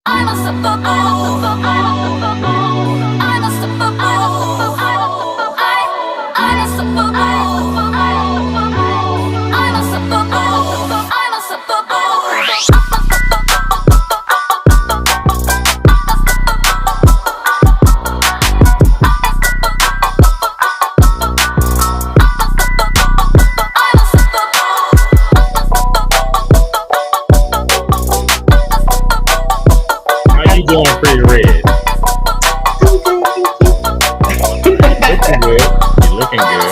I'm unstoppable. I'm unstoppable. I'm unstoppable. I'm unstoppable. I'm unstoppable. How you doing, Pretty Red? Looking good. You're looking good.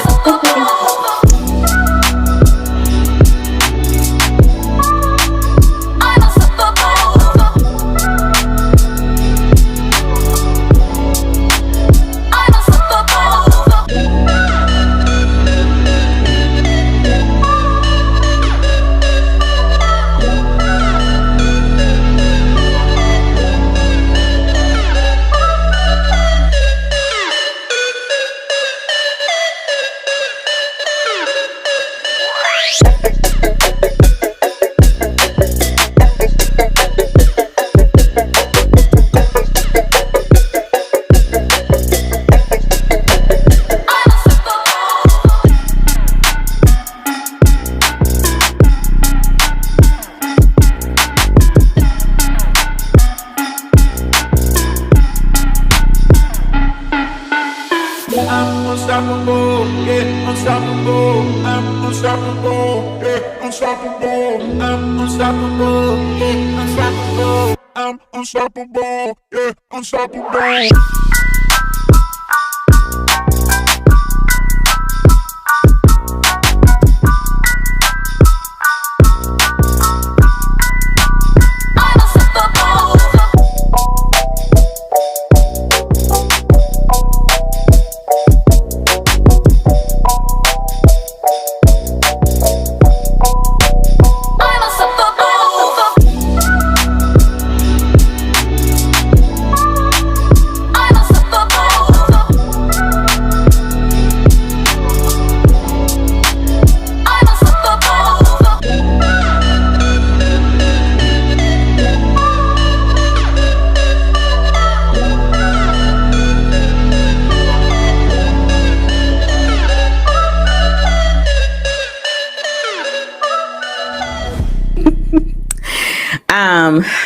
I'm unstoppable, yeah, unstoppable. I'm unstoppable, yeah, unstoppable. I'm unstoppable, yeah, unstoppable. I'm unstoppable, yeah, unstoppable.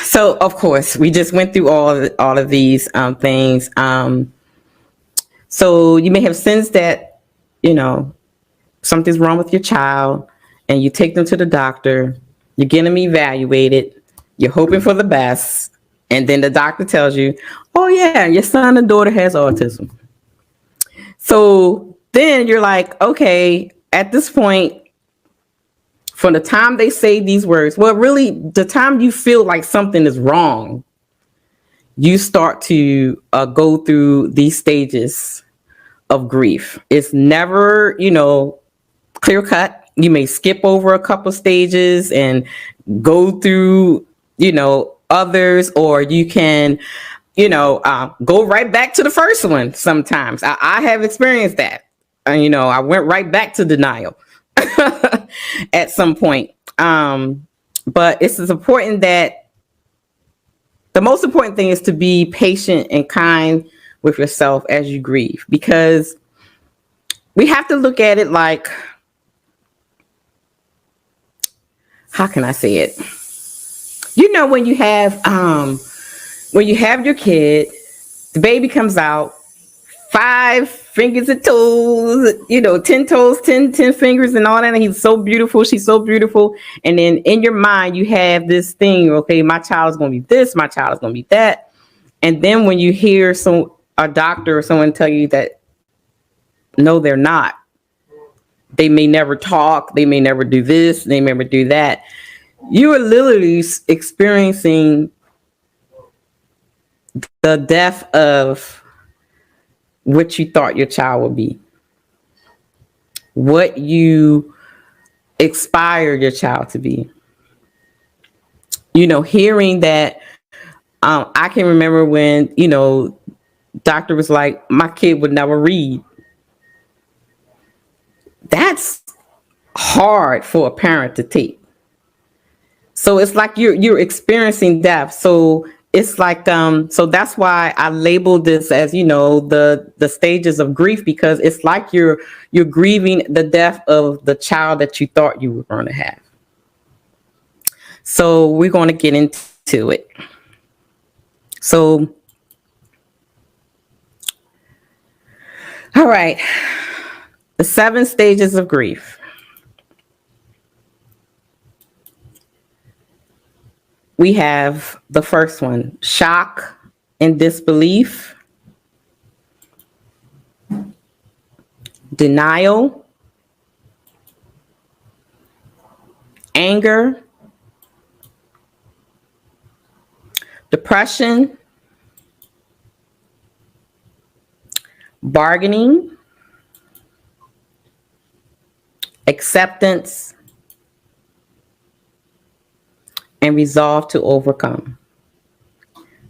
So of course we just went through all of these things. So you may have sensed that, something's wrong with your child and you take them to the doctor, you're getting them evaluated, you're hoping for the best, and then the doctor tells you, oh yeah, your son and daughter has autism. So then you're like, okay, at this point, from the time they say these words, well, really, the time you feel like something is wrong, you start to go through these stages of grief. It's never, clear cut. You may skip over a couple stages and go through, others, or you can, go right back to the first one. Sometimes I have experienced that. I went right back to denial at some point. But it's important that the most important thing is to be patient and kind with yourself as you grieve, because we have to look at it like, how can I say it? When you have your kid, the baby comes out, 5 fingers and toes, 10 toes, 10 fingers and all that. And he's so beautiful. She's so beautiful. And then in your mind, you have this thing, okay, my child is going to be this, my child is going to be that. And then when you hear a doctor or someone tell you that, no, they're not. They may never talk. They may never do this. They may never do that. You are literally experiencing the death of what you thought your child would be, what you aspired your child to be. Hearing that, I can remember when, doctor was like, my kid would never read. That's hard for a parent to take. So it's like you're experiencing death. So it's like so that's why I labeled this as, the stages of grief, because it's like you're grieving the death of the child that you thought you were going to have. So we're going to get into it. So, all right, the 7 stages of grief. We have the first one, shock and disbelief, denial, anger, depression, bargaining, acceptance, and resolve to overcome.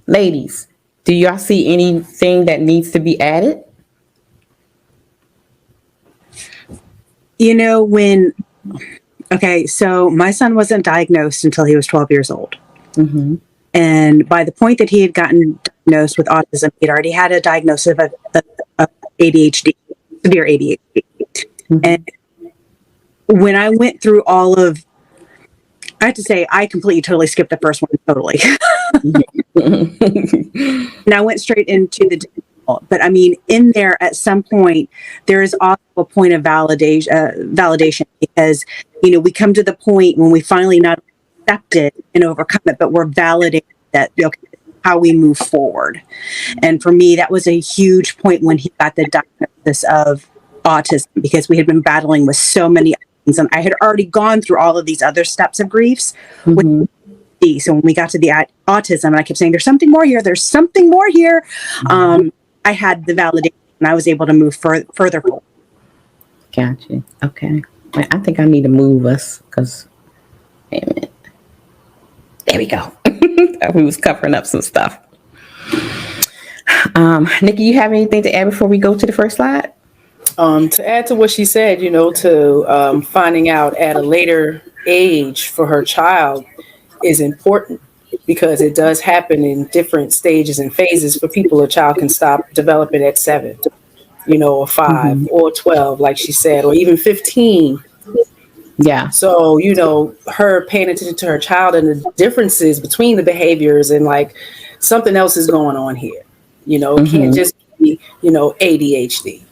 Ladies, do y'all see anything that needs to be added? So my son wasn't diagnosed until he was 12 years old. Mm-hmm. And by the point that he had gotten diagnosed with autism, he'd already had a diagnosis of ADHD, severe ADHD. Mm-hmm. And when I went through all of, I have to say, I completely, totally skipped the first one, totally. And I went straight into the difficult. But I mean, in there, at some point, there is also a point of validation, because, we come to the point when we finally not accept it and overcome it, but we're validated that, how we move forward. And for me, that was a huge point when he got the diagnosis of autism, because we had been battling with so many things, and I had already gone through all of these other steps of griefs. Mm-hmm. So when we got to the autism, and I kept saying, there's something more here, there's something more here. Mm-hmm. I had the validation, and I was able to move further forward. Gotcha. Okay. I think I need to move us, because, wait a minute. There we go. We was covering up some stuff. Nikki, you have anything to add before we go to the first slide? To add to what she said, to finding out at a later age for her child is important, because it does happen in different stages and phases. For people, a child can stop developing at 7, or 5, mm-hmm. or 12, like she said, or even 15. Yeah. So, her paying attention to her child and the differences between the behaviors, and like something else is going on here. It mm-hmm. can't just be, ADHD.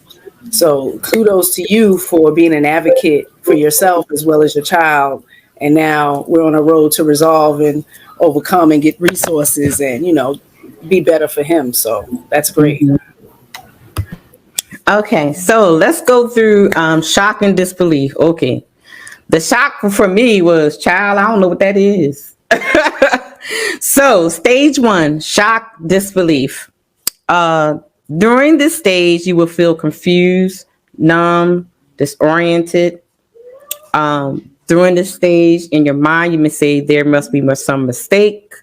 So kudos to you for being an advocate for yourself as well as your child. And now we're on a road to resolve and overcome and get resources and, be better for him. So that's great. Okay, so let's go through shock and disbelief. Okay. The shock for me was, child, I don't know what that is. So stage 1, shock, disbelief. During this stage, you will feel confused, numb, disoriented. During this stage, in your mind, you may say, there must be some mistake.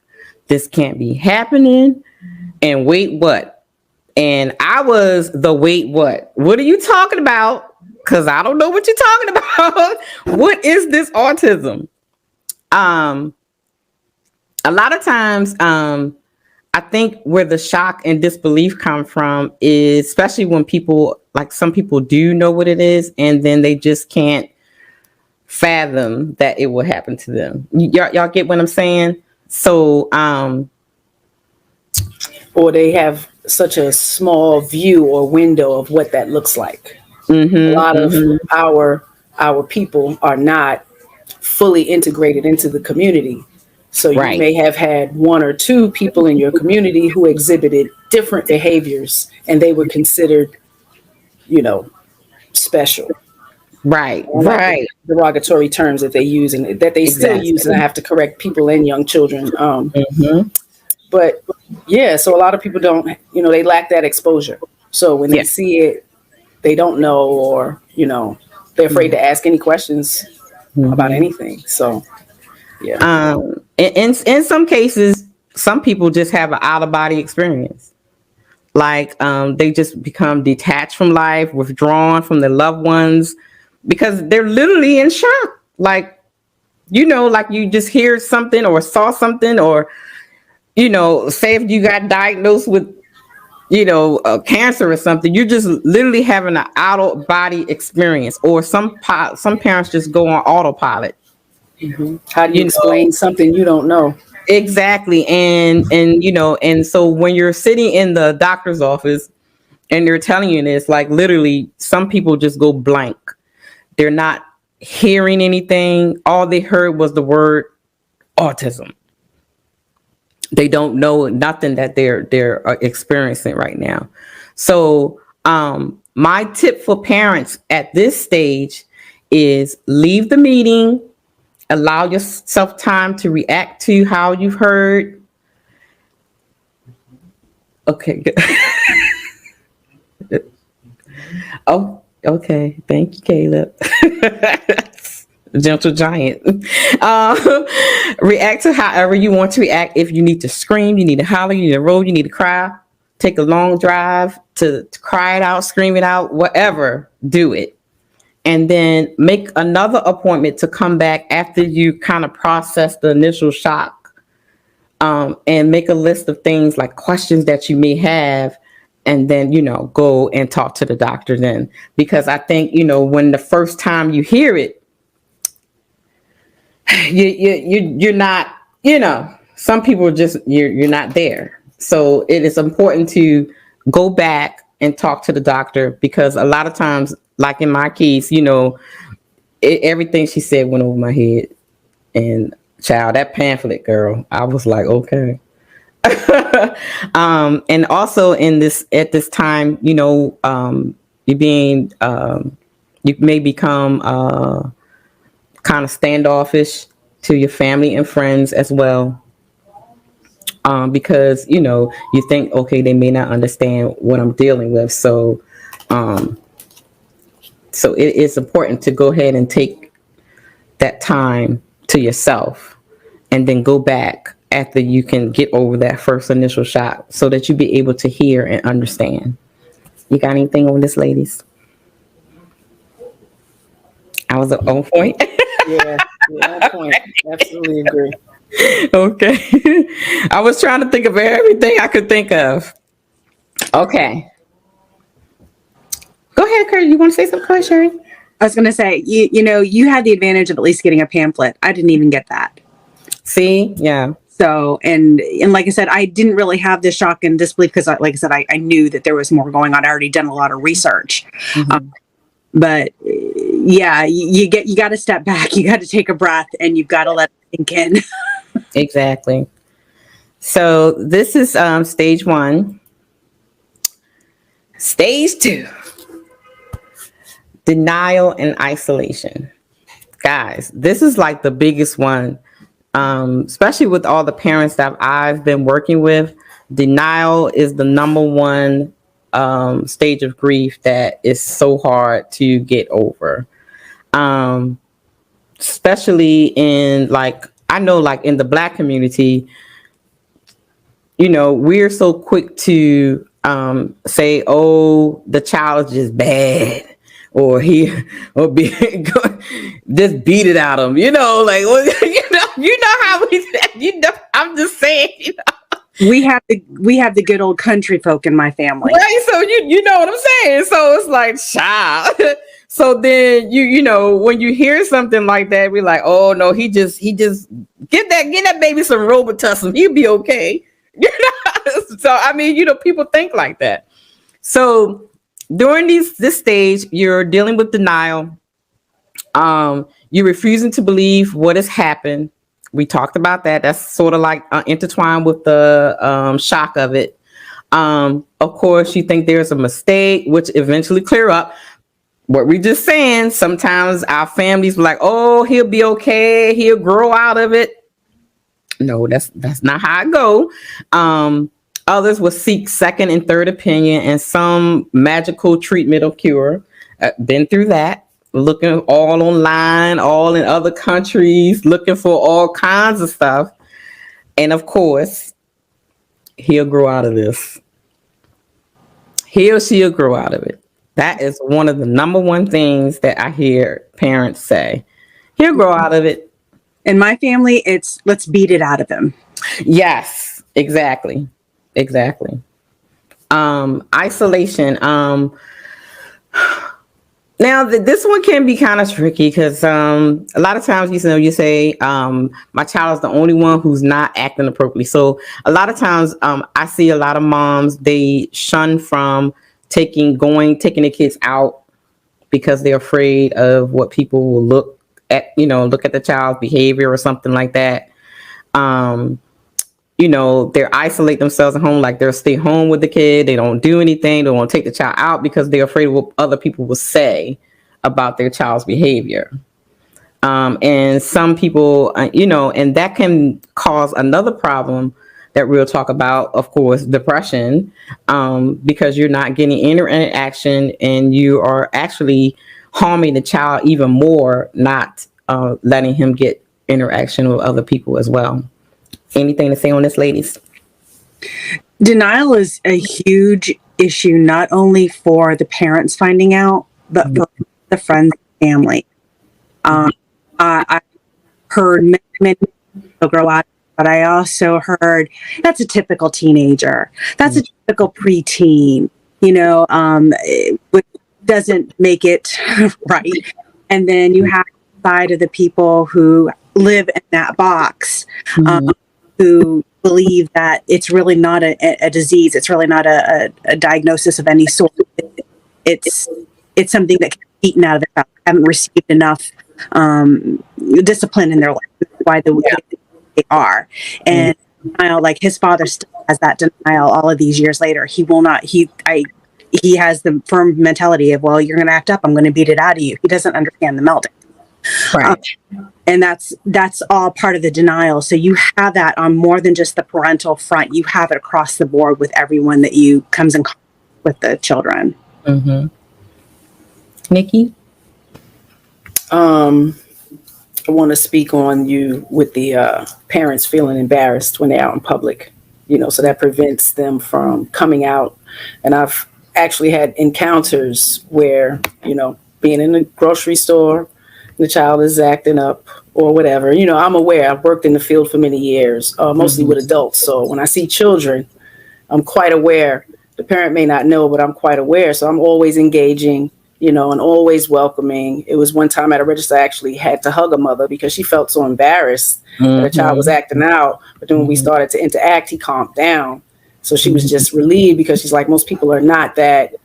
This can't be happening. And wait, what? And I was the wait, what? What are you talking about? Because I don't know what you're talking about. What is this autism? A lot of times, I think where the shock and disbelief come from is, especially when people, like some people do know what it is, and then they just can't fathom that it will happen to them. Y'all get what I'm saying? So, or they have such a small view or window of what that looks like. Mm-hmm, a lot mm-hmm. of our people are not fully integrated into the community. So you right. may have had 1 or 2 people in your community who exhibited different behaviors, and they were considered, special. Right, right. Derogatory terms that they use and that they exactly. still use, and I have to correct people and young children. Mm-hmm. But yeah, so a lot of people don't, they lack that exposure. So when they see it, they don't know, or, they're afraid to ask any questions mm-hmm. about anything. So, yeah. In some cases, some people just have an out of body experience. Like they just become detached from life, withdrawn from their loved ones, because they're literally in shock. Like, like you just hear something or saw something, or say if you got diagnosed with, cancer or something, you're just literally having an out of body experience, or some parents just go on autopilot. How do you You know, explain something you don't know? exactly. And so when you're sitting in the doctor's office and they're telling you this, like literally, some people just go blank. They're not hearing anything. All they heard was the word autism. They don't know nothing that they're experiencing right now. So my tip for parents at this stage is leave the meeting, allow yourself time to react to how you've heard. Okay, good. Oh, okay. Thank you, Caleb. Gentle giant. React to however you want to react. If you need to scream, you need to holler, you need to roll, you need to cry, take a long drive to cry it out, scream it out, whatever, do it. And then make another appointment to come back after you kind of process the initial shock. And make a list of things like questions that you may have, and then go and talk to the doctor then, because I think when the first time you hear it, you're not, some people just you're not there. So it is important to go back and talk to the doctor, because a lot of times, like in my case, everything she said went over my head. And child, that pamphlet, girl, I was like, okay. And also at this time, you being, you may become kind of standoffish to your family and friends as well. Because, you think, okay, they may not understand what I'm dealing with. So it is important to go ahead and take that time to yourself, and then go back after you can get over that first initial shock, so that you be able to hear and understand. You got anything on this, ladies? I was on point. Yeah, on point. Absolutely agree. Okay. I was trying to think of everything I could think of. Okay. Go ahead, Kurt. You want to say something, Sherry? I was going to say, you had the advantage of at least getting a pamphlet. I didn't even get that. See? Yeah. So, and like I said, I didn't really have this shock and disbelief because, like I said, I knew that there was more going on. I already done a lot of research. But yeah, you got to step back. You got to take a breath, and you've got to let it sink in. Exactly. So this is stage 1. Stage 2. Denial and isolation. Guys, this is like the biggest one, especially with all the parents that I've been working with. Denial is the number one stage of grief that is so hard to get over. Especially in I know in the Black community, we're so quick to say, oh, the child is just bad. Or just beat it out of him, well, how we, I'm just saying, We have the good old country folk in my family, right? So you know what I'm saying. So it's like, child. So then when you hear something like that, we're like, oh no, he just get that baby some Robitussin, he'll be okay. So I mean, people think like that. So during this stage, you're dealing with denial. You're refusing to believe what has happened. We talked about that. That's sort of intertwined with the shock of it. Of course, you think there's a mistake, which eventually clear up. What we just saying, sometimes our families be like, oh, he'll be okay. He'll grow out of it. No, that's not how it go. Others will seek second and third opinion and some magical treatment or cure. Been through that. Looking all online, all in other countries, looking for all kinds of stuff. And of course, he'll grow out of this. He or she'll grow out of it. That is one of the number one things that I hear parents say. He'll grow out of it. In my family, it's let's beat it out of him. Yes. Exactly. Exactly. Isolation. Now this one can be kind of tricky because a lot of times you say my child is the only one who's not acting appropriately. So a lot of times I see a lot of moms, they shun from taking their kids out because they're afraid of what people will look at the child's behavior or something like that. Um, they isolate themselves at home, like they'll stay home with the kid. They don't do anything. They won't take the child out because they're afraid of what other people will say about their child's behavior. And some people, and that can cause another problem that we'll talk about, of course, depression, because you're not getting interaction and you are actually harming the child even more, not letting him get interaction with other people as well. Anything to say on this, ladies? Denial is a huge issue, not only for the parents finding out, but for the friends and family. I heard many people grow out, but I also heard that's a typical teenager. That's a typical preteen, which doesn't make it right. And then you have the side of the people who live in that box, who believe that it's really not a disease. It's really not a diagnosis of any sort. It's something that can be eaten out of their child. Haven't received enough discipline in their life. That's why the way they are. And denial, like his father still has that denial all of these years later. He will not. He has the firm mentality of, well, you're going to act up, I'm going to beat it out of you. He doesn't understand the meltdown. Right. And that's all part of the denial. So you have that on more than just the parental front. You have it across the board with everyone that you comes in contact with the children. Mm-hmm. Nikki? I want to speak on you with the parents feeling embarrassed when they're out in public, so that prevents them from coming out. And I've actually had encounters where, being in the grocery store, the child is acting up or whatever. I'm aware. I've worked in the field for many years, mostly with adults. So when I see children, I'm quite aware. The parent may not know, but I'm quite aware. So I'm always engaging, and always welcoming. It was one time at a register, I actually had to hug a mother because she felt so embarrassed that her child was acting out. But then when we started to interact, he calmed down. So she was just relieved because she's like, most people are not that,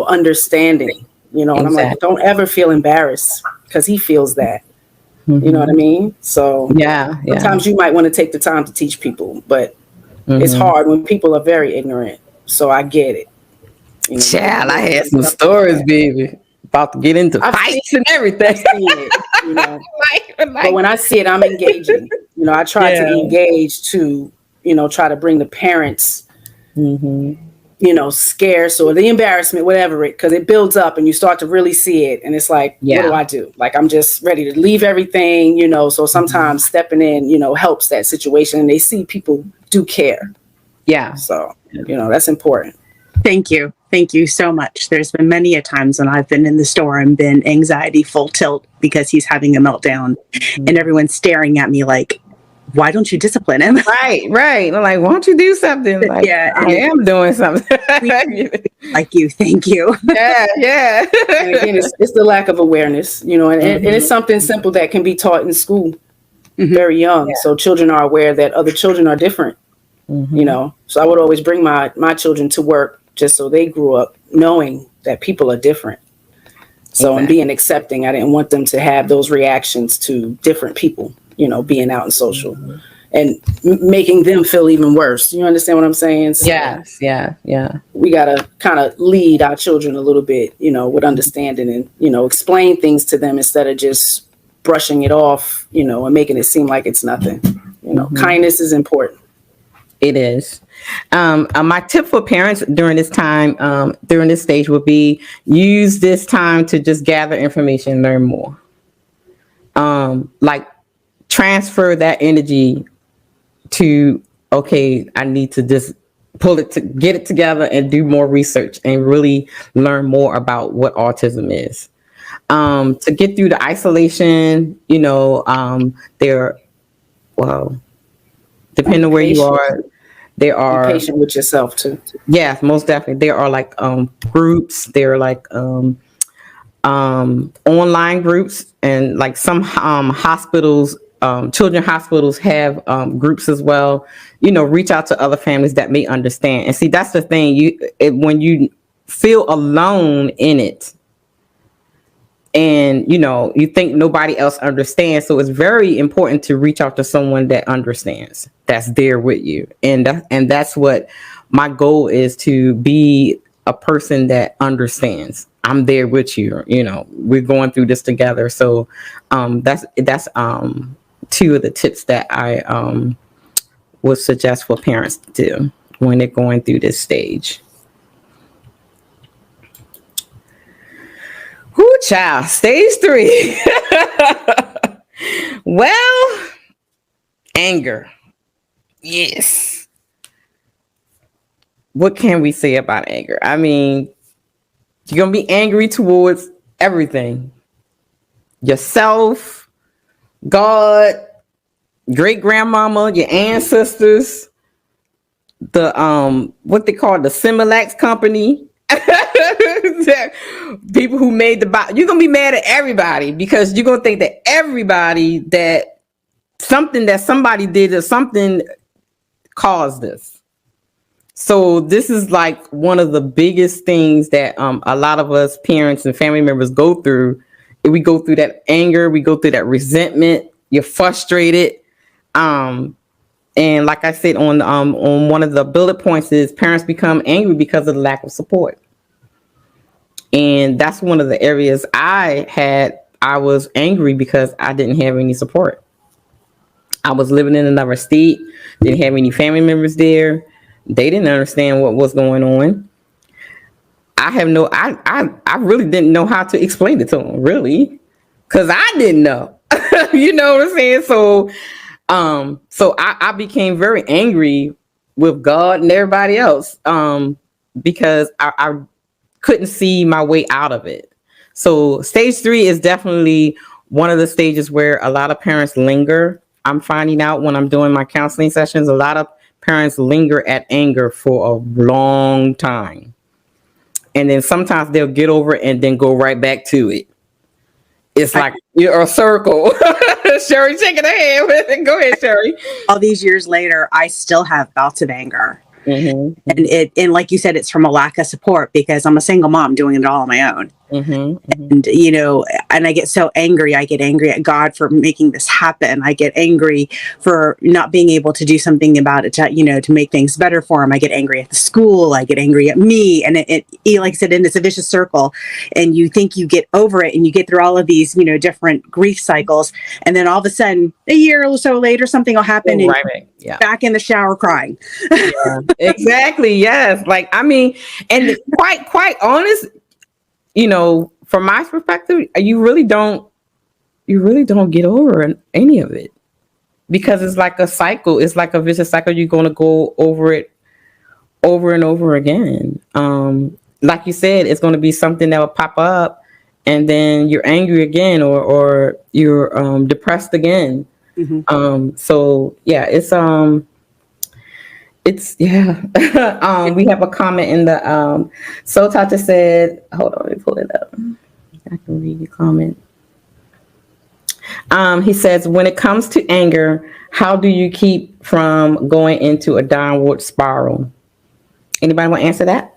understanding, and I'm like, don't ever feel embarrassed because he feels that. You know what I mean? So Yeah. sometimes you might want to take the time to teach people, but it's hard when people are very ignorant. So I get it. Child, I had some stories, baby, about to get into fights and everything. But when I see it, I'm engaging. I try to engage to, try to bring the parents, scarce or the embarrassment, whatever because it builds up and you start to really see it. And it's like, what do I do? Like, I'm just ready to leave everything, so sometimes stepping in, helps that situation. And they see people do care. Yeah. So, that's important. Thank you. Thank you so much. There's been many a times when I've been in the store and been anxiety full tilt because he's having a meltdown and everyone's staring at me like, why don't you discipline him? Right. I'm like, why don't you do something? Like, Yeah, I am doing something. like you. Thank you. Yeah. And again, it's the lack of awareness, and it's something simple that can be taught in school very young. Yeah. So children are aware that other children are different, So I would always bring my children to work just so they grew up knowing that people are different. So and being accepting, I didn't want them to have those reactions to different people, being out in social and making them feel even worse. You understand what I'm saying? So yes. Yeah. We got to kind of lead our children a little bit, with understanding and, explain things to them instead of just brushing it off, and making it seem like it's nothing. Kindness is important. It is. My tip for parents during this time, during this stage would be use this time to just gather information and learn more. Like transfer that energy to, okay, I need to just get it together and do more research and really learn more about what autism is. To get through the isolation, depending on where you are, There Be are, patient with yourself too. yeah, most definitely. There are like groups. There are like online groups, and like some hospitals, children hospitals have groups as well. You know, reach out to other families that may understand. And see, that's the thing. When you feel alone in it, and you know, you think nobody else understands, so it's very important to reach out to someone that understands, that's there with you. And that's what my goal is, to be a person that understands. I'm there with you, you know, we're going through this together. So that's two of the tips that I would suggest for parents to do when they're going through this stage. Whoo, child, stage 3. Well, anger. Yes. What can we say about anger? I mean, you're going to be angry towards everything. Yourself, God, great grandmama, your ancestors, the what they call the Similac company. People who made you're gonna be mad at everybody, because you're gonna think that everybody, that somebody did or something caused this. So this is like one of the biggest things that a lot of us parents and family members go through. We go through that anger, we go through that resentment, you're frustrated. And like I said on one of the bullet points is parents become angry because of the lack of support. And that's one of the areas I was angry because I didn't have any support. I was living in another state, didn't have any family members there. They didn't understand what was going on. I really didn't know how to explain it to them, really, because I didn't know. You know what I'm saying? So I became very angry with God and everybody else, because I couldn't see my way out of it. So stage 3 is definitely one of the stages where a lot of parents linger. I'm finding out when I'm doing my counseling sessions, a lot of parents linger at anger for a long time. And then sometimes they'll get over it and then go right back to it. It's like you're a circle. Sherry shaking her head. Go ahead, Sherry. All these years later, I still have bouts of anger. Mm-hmm. And like you said, it's from a lack of support, because I'm a single mom doing it all on my own. And you know, and I get so angry. I get angry at God for making this happen. I get angry for not being able to do something about it to, you know, to make things better for him. I get angry at the school. I get angry at me, and it like I said, and it's a vicious circle. And you think you get over it, and you get through all of these, you know, different grief cycles, and then all of a sudden, a year or so later, something will happen, and Yeah. back in the shower crying. Yeah, exactly. Yes. Like, I mean, and quite honest, you know, from my perspective, you really don't get over any of it, because it's like a cycle. It's like a vicious cycle. You're going to go over it over and over again. Like you said, it's going to be something that will pop up, and then you're angry again, or you're depressed again. So yeah, it's yeah. We have a comment in the so Tata said, hold on, let me pull it up. I can read your comment. He says, when it comes to anger, how do you keep from going into a downward spiral? Anybody want to answer that?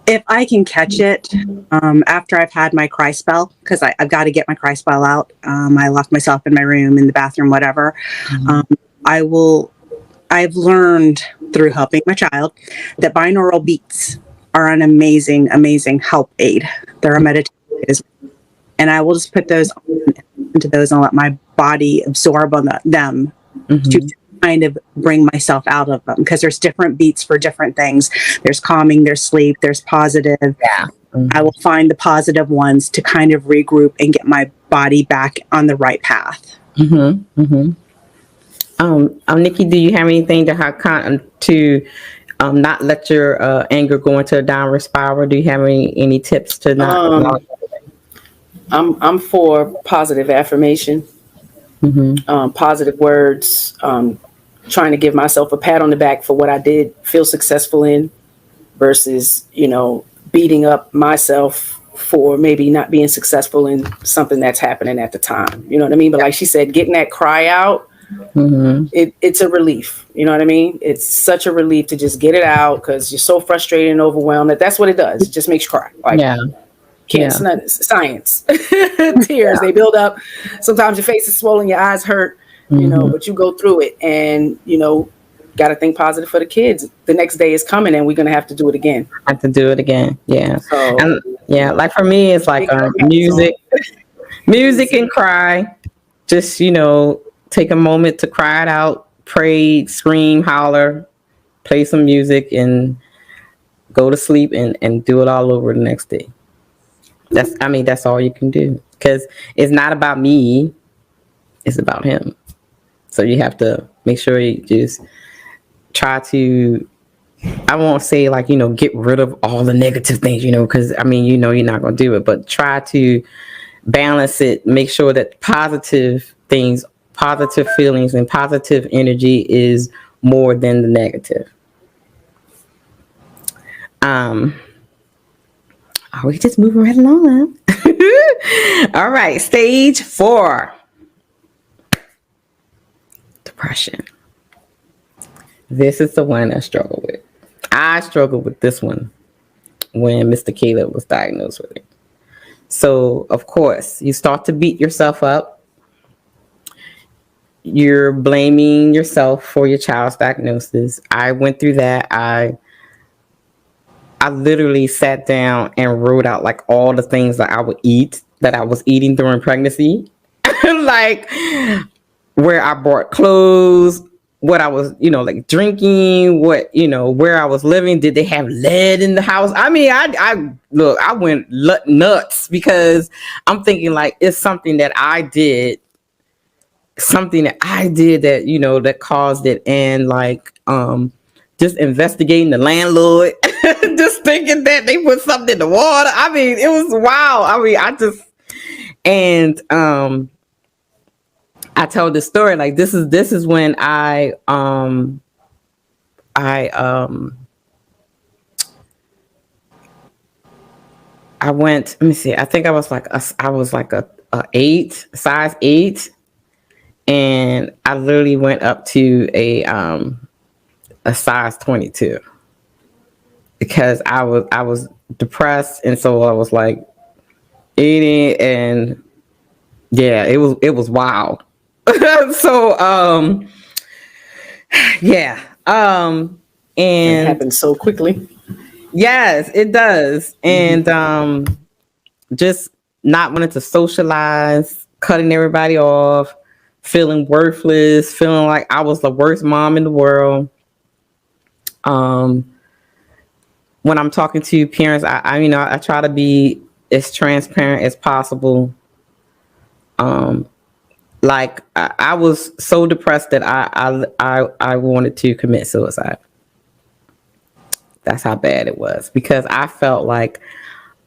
If I can catch it after I've had my cry spell, because I've got to get my cry spell out. I locked myself in my room, in the bathroom, whatever. I've learned through helping my child that binaural beats are an amazing, amazing help aid. They're a meditation aid, and I will just put those into those and let my body absorb on them to kind of bring myself out of them, because there's different beats for different things. There's calming, there's sleep, there's positive. Yeah. I will find the positive ones to kind of regroup and get my body back on the right path. Nikki, do you have anything to not let your anger go into a downward spiral? Do you have any tips to not? I'm for positive affirmation, positive words, trying to give myself a pat on the back for what I did feel successful in versus, beating up myself for maybe not being successful in something that's happening at the time. You know what I mean? But like she said, getting that cry out, it's a relief. You know what I mean? It's such a relief to just get it out because you're so frustrated and overwhelmed that's what it does. It just makes you cry. Like, Yeah. Science. Tears, they build up. Sometimes your face is swollen, your eyes hurt, but you go through it and, got to think positive for the kids. The next day is coming and we're going to have to do it again. Have to do it again. Yeah. So, And like for me, it's like music and cry. Just, take a moment to cry it out, pray, scream, holler, play some music and go to sleep and do it all over the next day. That's all you can do because it's not about me. It's about him. So you have to make sure you just try to, I won't say like, get rid of all the negative things, because you're not going to do it, but try to balance it, make sure that positive things, positive feelings and positive energy is more than the negative. Are we just moving right along? All right, stage 4. Depression. This is the one I struggle with. I struggled with this one when Mr. Caleb was diagnosed with it. So, of course, you start to beat yourself up. You're blaming yourself for your child's diagnosis. I went through that. I literally sat down and wrote out like all the things that I would eat, that I was eating during pregnancy. Like where I bought clothes, what I was, like drinking, what, where I was living. Did they have lead in the house? I went nuts because I'm thinking like it's something that I did that, that caused it. And like, just investigating the landlord, just thinking that they put something in the water. It was wild. I told this story like this is when I went. Let me see. I think I was like a 8, size 8, and I literally went up to a size 22 because I was depressed, and so I was like eating, and yeah, it was wild. So and it happens so quickly. Yes, it does. And just not wanting to socialize, cutting everybody off, feeling worthless, feeling like I was the worst mom in the world. When I'm talking to parents, I try to be as transparent as possible. Like I was so depressed that I wanted to commit suicide. That's how bad it was, because I felt like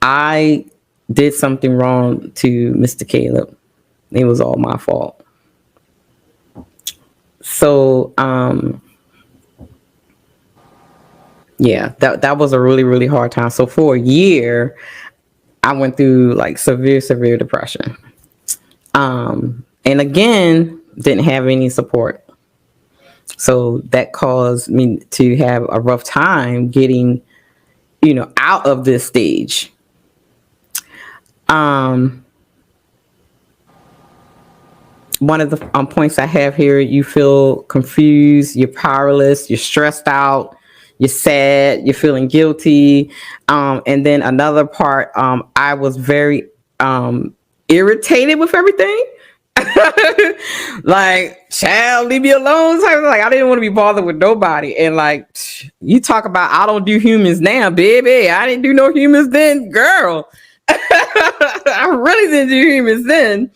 I did something wrong to Mr. Caleb. It was all my fault. So that was a really, really hard time. So for a year, I went through like severe depression. And again, didn't have any support. So that caused me to have a rough time getting, out of this stage. One of the points I have here, you feel confused, you're powerless, you're stressed out, you're sad, you're feeling guilty. And then another part, I was very irritated with everything. Like, child, leave me alone. Like, I didn't want to be bothered with nobody. And like, you talk about I don't do humans now, baby. I didn't do no humans then, girl. I really didn't do humans then.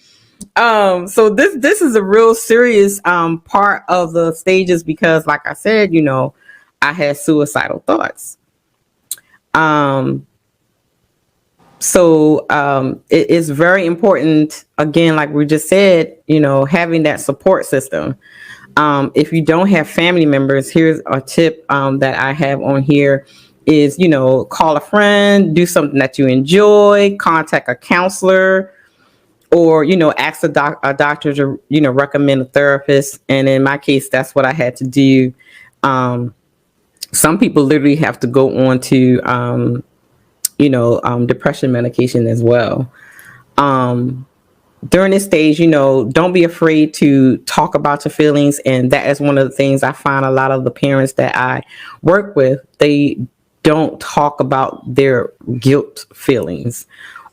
So this is a real serious part of the stages, because like I said, I had suicidal thoughts. So it is very important, again, like we just said, having that support system. If you don't have family members, here's a tip that I have on here is, call a friend, do something that you enjoy, contact a counselor, or, ask a doctor to, recommend a therapist. And in my case, that's what I had to do. Some people literally have to go on to, depression medication as well. During this stage, don't be afraid to talk about your feelings. And that is one of the things I find a lot of the parents that I work with, they don't talk about their guilt feelings,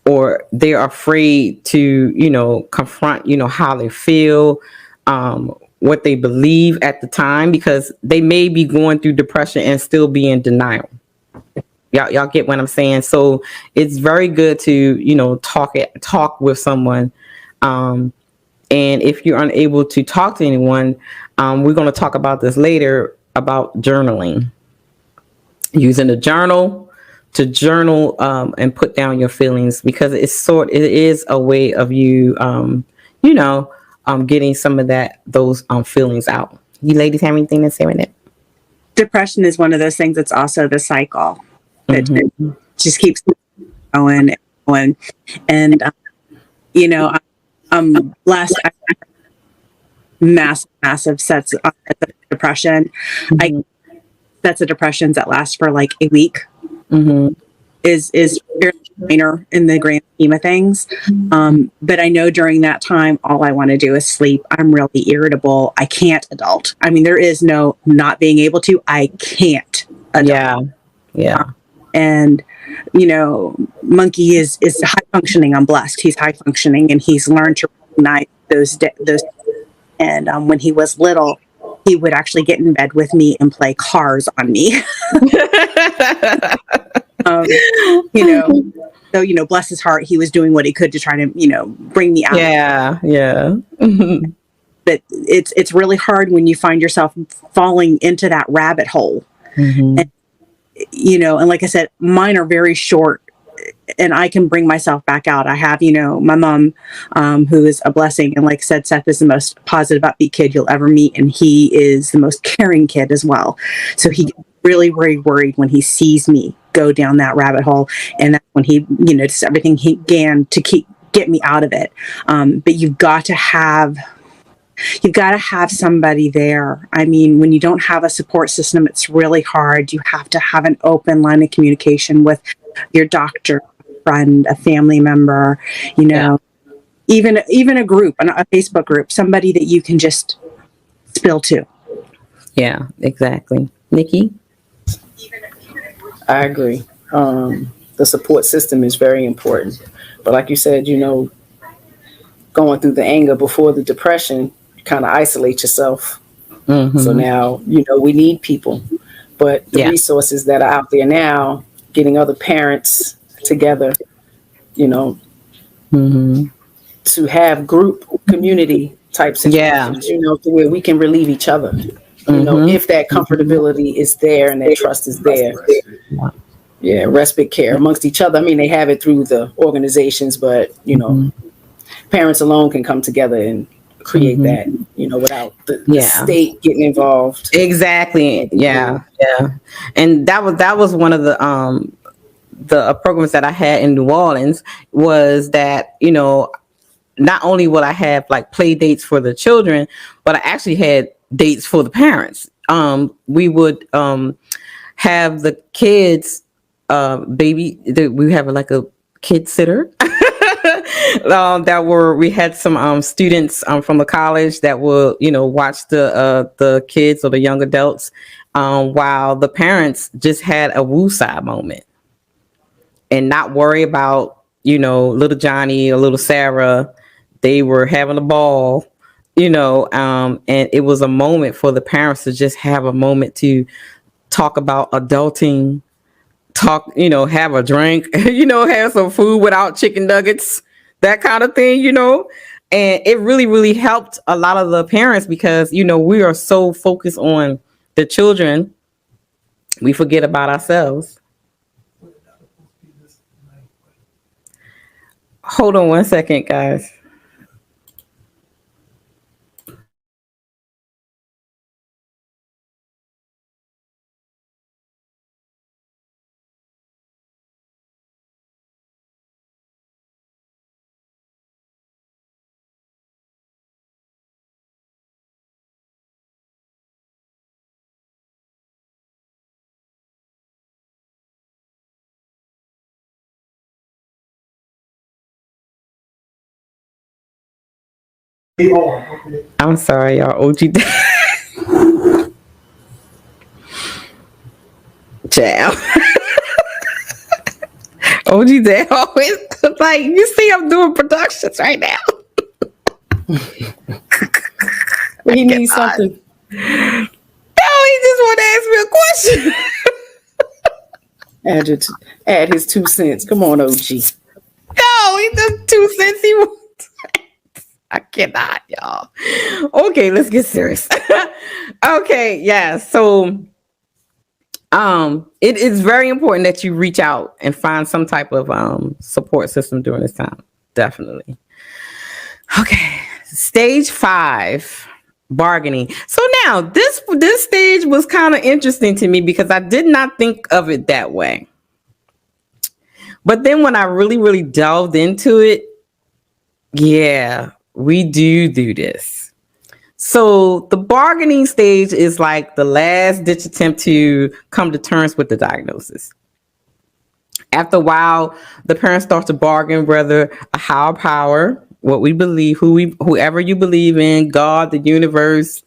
or they're afraid to, confront, how they feel, what they believe at the time, because they may be going through depression and still be in denial. Y'all get what I'm saying? So it's very good to, talk with someone. And if you're unable to talk to anyone, we're going to talk about this later about journaling, using a journal to journal, and put down your feelings, because it is a way of you, getting some of those feelings out. You ladies have anything to say with it? Depression is one of those things that's also the cycle that just keeps going and going. And, I'm blessed. I have massive sets of depression. Sets of depressions that last for like a week is fairly minor in the grand scheme of things. But I know during that time, all I want to do is sleep. I'm really irritable. I can't adult. I mean, there is no not being able to. I can't adult. Yeah. And Monkey is high functioning. I'm blessed. He's high functioning, and he's learned to recognize those. And when he was little, he would actually get in bed with me and play cars on me. So bless his heart, he was doing what he could to try to bring me out. Yeah. But it's really hard when you find yourself falling into that rabbit hole. And, and like I said, mine are very short, and I can bring myself back out. I have, my mom, who is a blessing. And like I said, Seth is the most positive, upbeat kid you'll ever meet. And he is the most caring kid as well. So he gets really, really worried when he sees me go down that rabbit hole. And that's when he, just everything he can to get me out of it. But you've got to have somebody there. I mean, when you don't have a support system, it's really hard. You have to have an open line of communication with your doctor, friend, a family member, even a group, a Facebook group, somebody that you can just spill to. Yeah, exactly. Nikki? I agree. The support system is very important. But like you said, going through the anger before the depression, kind of isolate yourself. So now, we need people. But the resources that are out there now, getting other parents together, to have group community type situations, to where we can relieve each other. If that comfortability is there and that trust is there. Yeah, respite care amongst each other. I mean, they have it through the organizations, but parents alone can come together and create that, without the state getting involved. Exactly. Yeah. And that was one of the programs that I had in New Orleans, was that, not only would I have like play dates for the children, but I actually had dates for the parents. We would have the kids we have like a kid sitter. We had some students from the college that will watch the kids or the young adults, while the parents just had a woosah moment and not worry about little Johnny or little Sarah. They were having a ball, and it was a moment for the parents to just have a moment to talk about adulting, have a drink, have some food without chicken nuggets, that kind of thing, and it really, really helped a lot of the parents, because, we are so focused on the children, we forget about ourselves. Hold on one second, guys. I'm sorry, y'all. OG Child. OG Dad always like, you see, I'm doing productions right now. He needs something. No, he just want to ask me a question. Add his 2 cents. Come on, OG. No, he just 2 cents he wants. I cannot, y'all. Okay, let's get serious. Okay, yeah. So it is very important that you reach out and find some type of support system during this time. Definitely. Okay. Stage 5, bargaining. So now this stage was kind of interesting to me because I did not think of it that way. But then when I really, really delved into it, yeah, we do this. So the bargaining stage is like the last ditch attempt to come to terms with the diagnosis. After a while, the parents start to bargain whether a higher power, what we believe, whoever you believe in, God, the universe,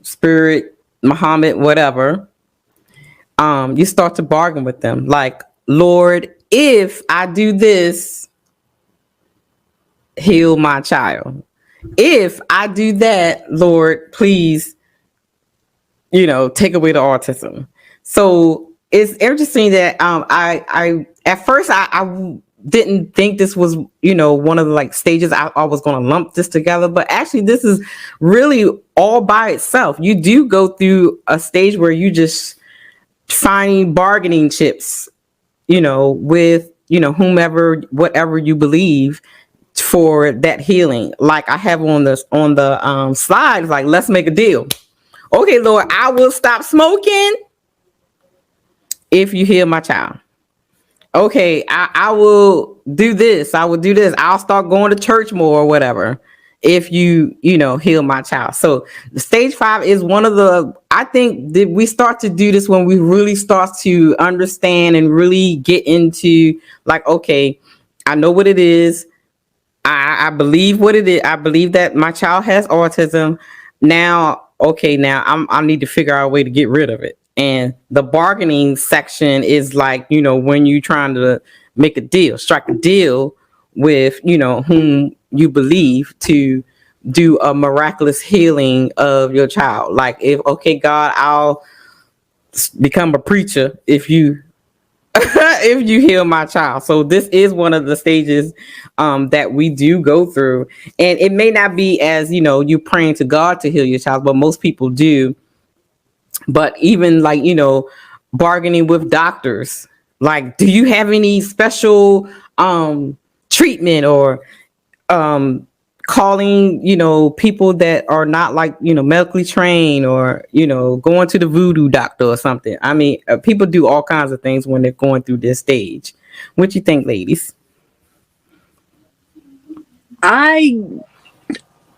spirit, Muhammad, whatever, you start to bargain with them. Like, Lord, if I do this, heal my child. If I do that, Lord, please, take away the autism. So it's interesting that I at first I didn't think this was one of the like stages I was going to lump this together, but actually this is really all by itself. You do go through a stage where you just find bargaining chips, with whomever, whatever you believe, for that healing. Like I have on the slides, like, let's make a deal. Okay, Lord, I will stop smoking if you heal my child. Okay, I will do this. I will do this. I'll start going to church more or whatever if you heal my child. So the stage 5 is one of the, I think that we start to do this when we really start to understand and really get into like, okay, I know what it is. I believe what it is. I believe that my child has autism. Now, I need to figure out a way to get rid of it. And the bargaining section is like, when you're trying to make a deal, strike a deal with, whom you believe to do a miraculous healing of your child. Like, okay, God, I'll become a preacher if you if you heal my child. So this is one of the stages that we do go through, and it may not be as you praying to God to heal your child, but most people do. But even like bargaining with doctors, like, do you have any special treatment, or calling people that are not like medically trained, or going to the voodoo doctor or something. I mean, people do all kinds of things when they're going through this stage. What you think, ladies? I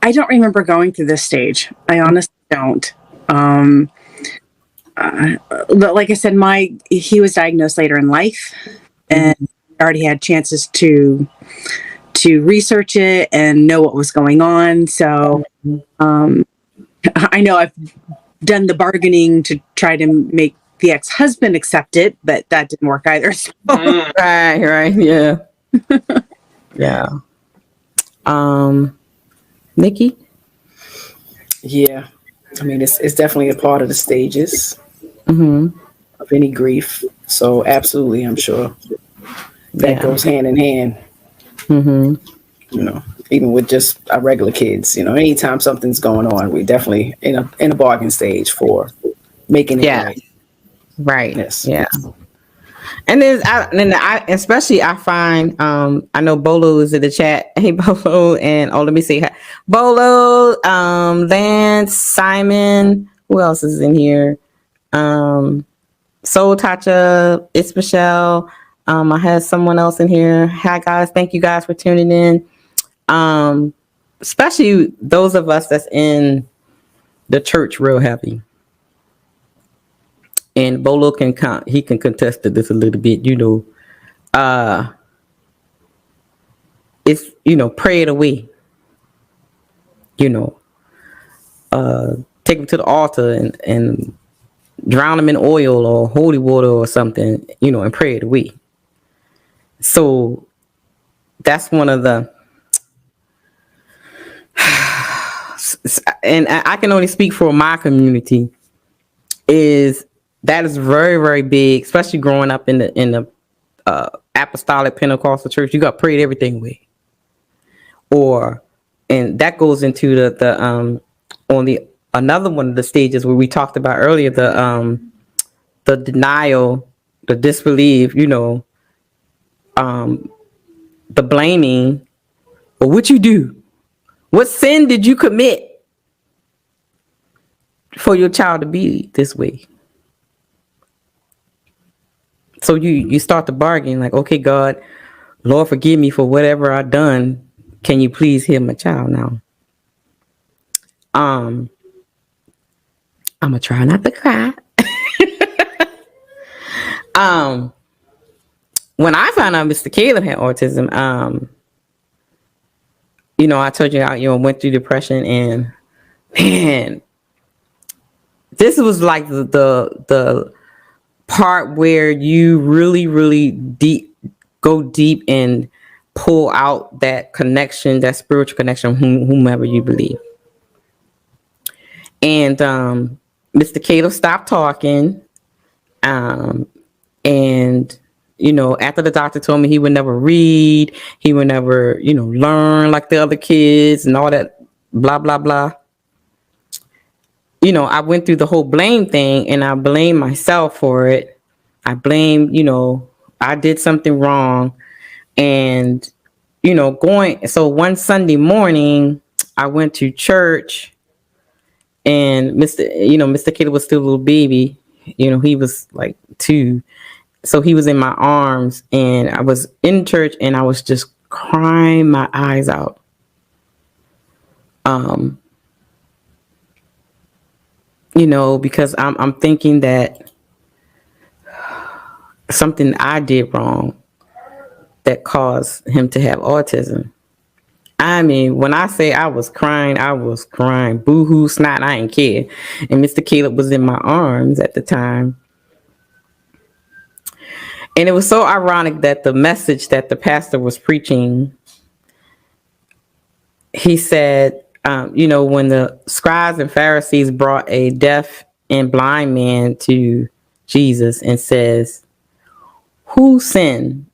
don't remember going through this stage. I honestly don't. But like I said, he was diagnosed later in life, and already had chances to research it and know what was going on. So I know I've done the bargaining to try to make the ex-husband accept it, but that didn't work either. So. Right, yeah. Yeah. Nikki? Yeah. I mean, it's definitely a part of the stages of any grief. So absolutely, I'm sure that goes hand in hand. Even with just our regular kids, anytime something's going on, we definitely in a bargain stage for making it right. Right. Yes. Yeah. And I especially I find I know Bolo is in the chat. Hey Bolo, and let me see. Bolo, Lance, Simon, who else is in here? Soul Tacha, it's Michelle. I had someone else in here. Hi guys, thank you guys for tuning in. Especially those of us that's in the church real heavy. And Bolo can contest to this a little bit, it's pray it away. you know, take them to the altar and drown them in oil or holy water or something, and pray it away. So that's one of the, and I can only speak for my community, is that is very, very big, especially growing up in the apostolic Pentecostal church. You got prayed everything away, and that goes into the on the another one of the stages where we talked about earlier, the denial, the disbelief, the blaming. Well, what you do? What sin did you commit for your child to be this way? So you start to bargain, like, okay, God, Lord, forgive me for whatever I done. Can you please heal my child now? I'm gonna try not to cry. When I found out Mr. Caleb had autism, I told you I went through depression, and man, this was like the part where you really, really go deep and pull out that connection, that spiritual connection, whomever you believe. And Mr. Caleb stopped talking. And after the doctor told me he would never read, he would never, learn like the other kids and all that, blah, blah, blah. I went through the whole blame thing, and I blamed myself for it. I blamed, I did something wrong. And, so one Sunday morning, I went to church, and Mr. Kid was still a little baby. He was like 2. So he was in my arms, and I was in church, and I was just crying my eyes out. Because I'm thinking that something I did wrong that caused him to have autism. I mean, when I say I was crying, boo-hoo, snot, I didn't care. And Mr. Caleb was in my arms at the time. And it was so ironic that the message that the pastor was preaching, he said, when the scribes and Pharisees brought a deaf and blind man to Jesus and says, who sinned,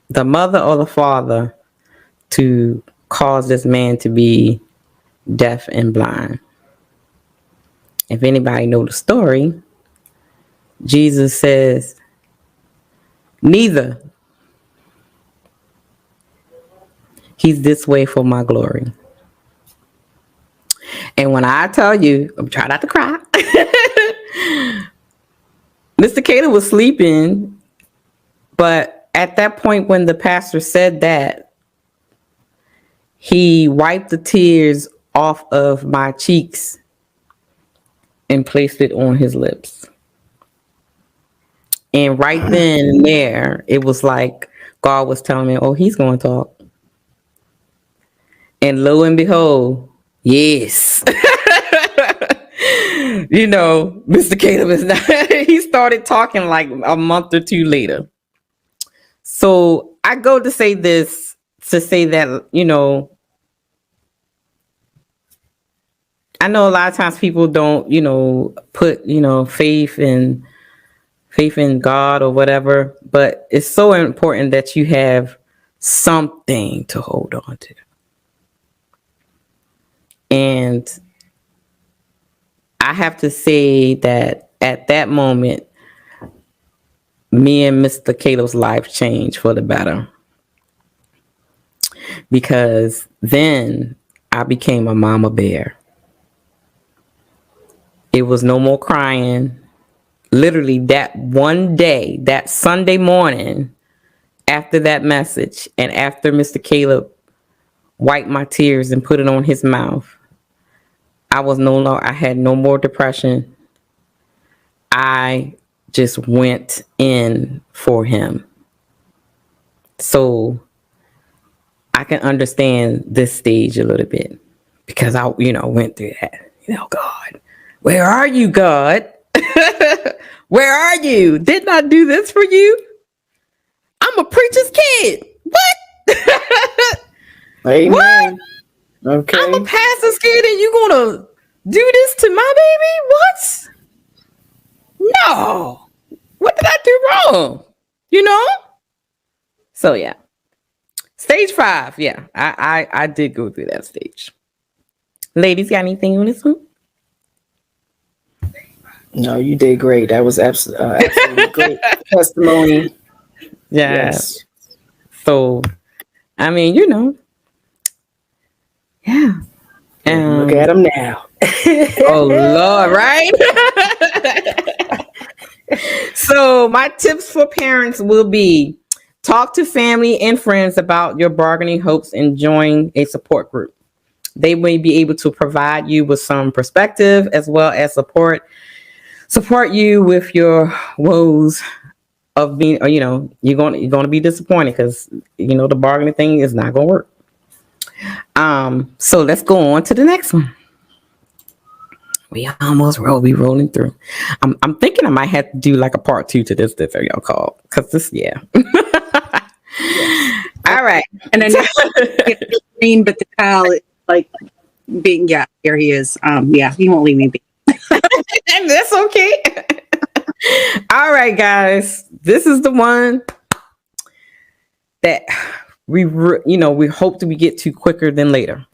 the mother or the father, to cause this man to be deaf and blind? If anybody know the story, Jesus says, neither. He's this way for my glory. And when I tell you, I'm trying not to cry. Mr. Caleb was sleeping, but at that point when the pastor said that, he wiped the tears off of my cheeks and placed it on his lips. And right then and there, it was like God was telling me, oh, he's going to talk. And lo and behold, yes. Mr. Caleb is not, he started talking like a month or 2 later. So I go to say this, to say that, I know a lot of times people don't, put, faith in God or whatever, but it's so important that you have something to hold on to. And I have to say that at that moment, me and Mr. Caleb's life changed for the better. Because then I became a mama bear. It was no more crying. Literally that one day, that Sunday morning, after that message, and after Mr. Caleb wiped my tears and put it on his mouth, I had no more depression. I just went in for him. So I can understand this stage a little bit because I, went through that. God, where are you, God? Where are you? Didn't I do this for you? I'm a preacher's kid. What? Amen. What? Okay. I'm a pastor's kid and you gonna do this to my baby? What? No. What did I do wrong? So yeah. Stage 5. Yeah. I did go through that stage. Ladies, got anything on this one? No, you did great. That was absolutely great testimony. Yeah. Yes. So, I mean, yeah. Look at him now. Oh, Lord, right? So, my tips for parents will be talk to family and friends about your bargaining hopes and join a support group. They may be able to provide you with some perspective as well as support you with your woes of being, you're going to be disappointed because, the bargaining thing is not going to work. So let's go on to the next one. We almost rolling through. I'm thinking I might have to do like a part 2 to this video call because this, yeah. All right. And I know it's green, but the child is like being, yeah, here he is. Yeah, he won't leave me be. And that's okay. All right, guys. This is the one that we hope to get to quicker than later.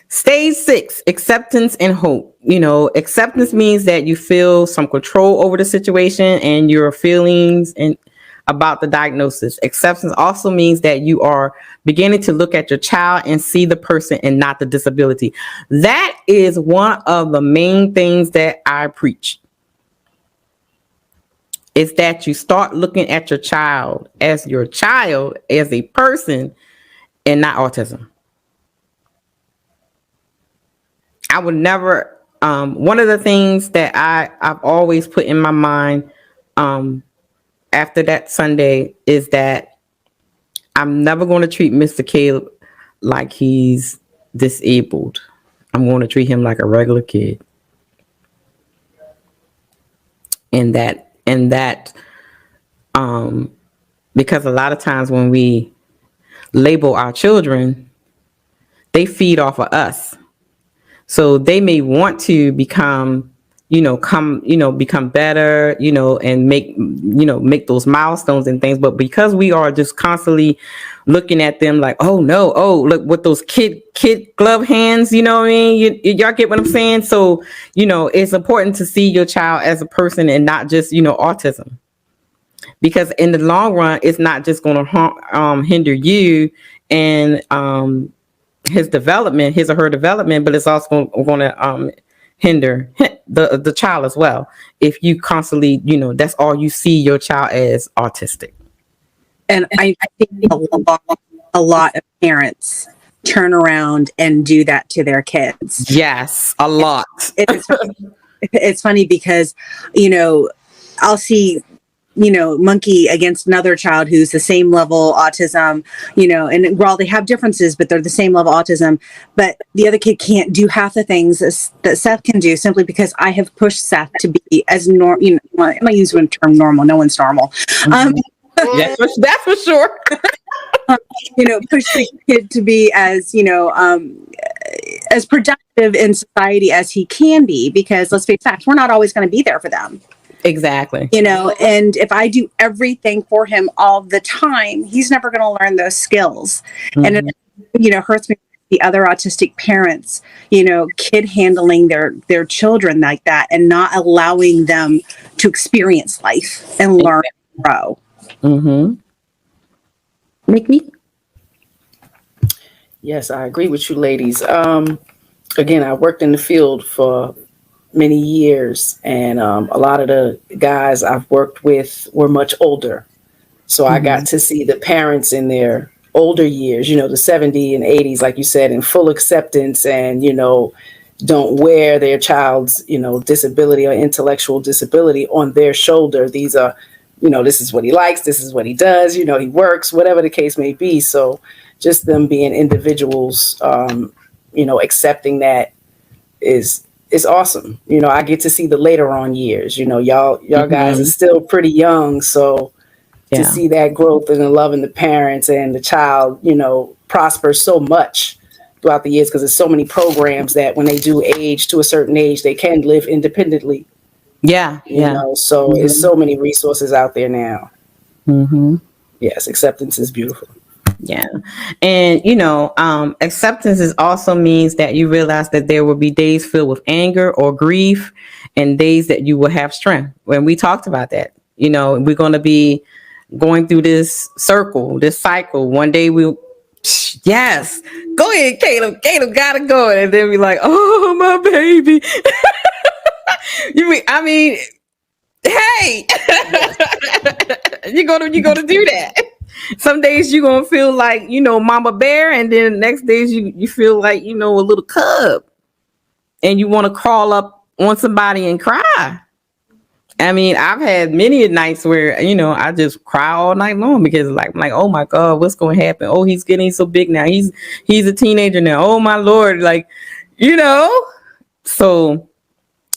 Stage 6, acceptance and hope. Acceptance means that you feel some control over the situation and your feelings and about the diagnosis. Acceptance also means that you are beginning to look at your child and see the person and not the disability. That is one of the main things that I preach. Is that you start looking at your child as a person and not autism. I would never, one of the things that I've always put in my mind after that Sunday is that I'm never going to treat Mr. Caleb like he's disabled. I'm going to treat him like a regular kid. And that, because a lot of times when we label our children, they feed off of us. So they may want to become better, and make those milestones and things. But because we are just constantly looking at them like, oh no, oh, look with those kid glove hands, you know what I mean? Y'all get what I'm saying? So, it's important to see your child as a person and not just, autism. Because in the long run, it's not just going to hinder you and his or her development, but it's also going to hinder the child as well. If you constantly, that's all you see your child as autistic. And I think a lot of parents turn around and do that to their kids. Yes, a lot. It's funny because, I'll see, monkey against another child who's the same level autism, and while they have differences, but they're the same level autism, but the other kid can't do half the things that Seth can do simply because I have pushed Seth to be as normal, I'm not using the term normal, no one's normal. That's for sure. Push the kid to be as, as productive in society as he can be, because let's face facts, we're not always going to be there for them. Exactly. And if I do everything for him all the time, he's never going to learn those skills. Mm-hmm. And it, hurts me, the other autistic parents, kid handling their children like that and not allowing them to experience life and learn and grow. Mm-hmm. Mickey? Yes, I agree with you, ladies. Again, I worked in the field for many years, and a lot of the guys I've worked with were much older. So I got to see the parents in their older years, the 70s and 80s, like you said, in full acceptance and, don't wear their child's, disability or intellectual disability on their shoulder. These are, this is what he likes, this is what he does, he works, whatever the case may be. So just them being individuals, accepting that is awesome. I get to see the later on years. Y'all guys are still pretty young, so to see that growth and the love in the parents and the child, prosper so much throughout the years, because there's so many programs that when they do age to a certain age, they can live independently. So it's so many resources out there now. Yes, acceptance is beautiful. Yeah. And, acceptance is also means that you realize that there will be days filled with anger or grief and days that you will have strength. When we talked about that, we're going to be going through this cycle. One day yes, go ahead, Caleb. Caleb got to go. And then we're like, oh, my baby. Hey, you're gonna do that. Some days you're gonna feel like mama bear, and then the next days you feel like a little cub, and you want to crawl up on somebody and cry. I've had many nights where I just cry all night long because I'm like, oh my God, what's going to happen? Oh, he's getting so big now. He's a teenager now. Oh my Lord, so.